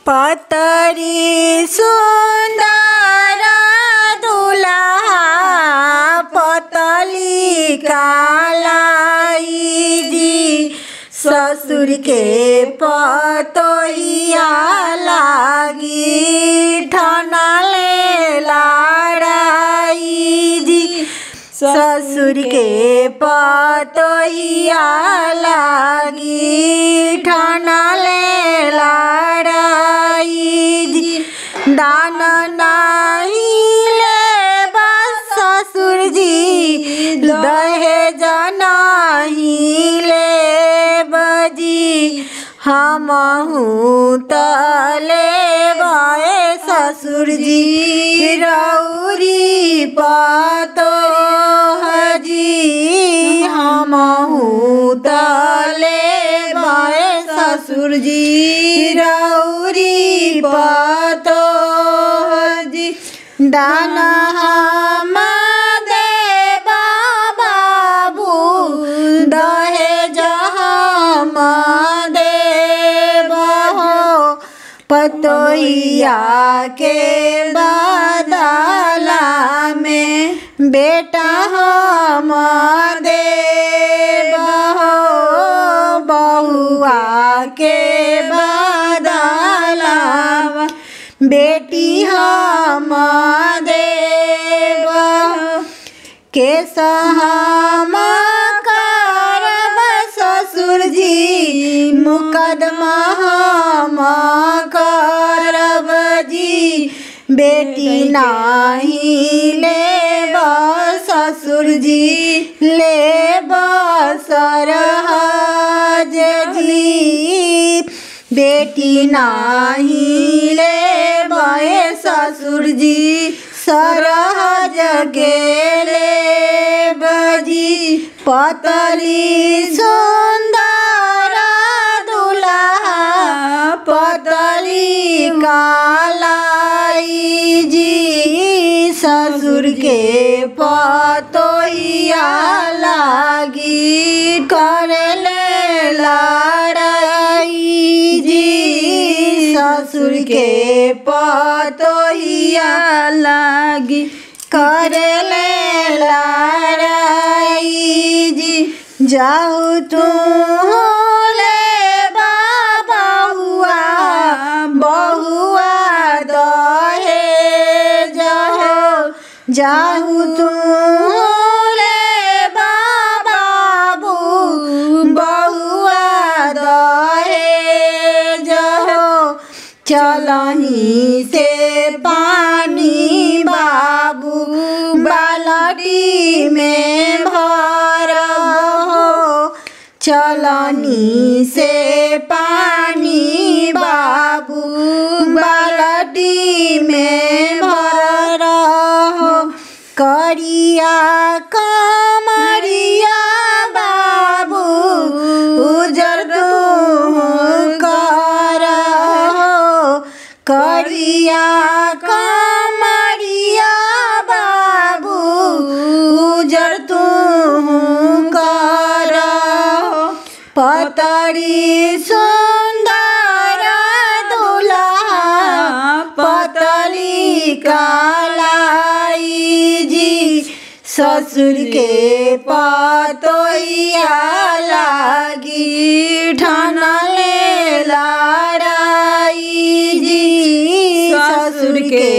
पतरी सुंदर दुल्हा पतली कालाई जी ससुर के पतोइया लागी ठनले लड़ाई जी ससुर के पतोइया लागी ठनले लड़ाई जी दान नहीं ले बस ससुर जी दहेज नहीं ले बजी हमहू तले बाए ससुर जी रौरी पातो हजी हमहू तले बाए ससुर जी रौरी पातो हजी दाना हम दे बाबू दहेज हम पतोइया के बदला में बेटा हम देबहो बहुआ के बदला बेटी हम देबहो केस हम करब ससुर जी मुकदमा हम करब जी बेटी नहीं लेब ससुर जी लेब सरहज जी बेटी नहीं लेब ससुर जी सरहज के लेब जी पतली सुंदर दुल्हा पतली कालाई जी ससुर के पतोइया लागी करले लड़ाई जी ससुर के पतोइया लागी करले लड़ाई जी जाऊ तू जाहू तू ले बाबू बहुआ दहेज हो चलही से पानी बाबू बाल्टी में भर हो चलनी से पानी बाबू बाल्टी में भर हो करिया कमरिया बाबू उजर तू कर हो करिया कमरिया बाबू उजर तू कर हो पतरी सुंदर दुल्हा पतली कालाई जी ससुर के पतोइया लागी ठनले लड़ाई जी ससुर के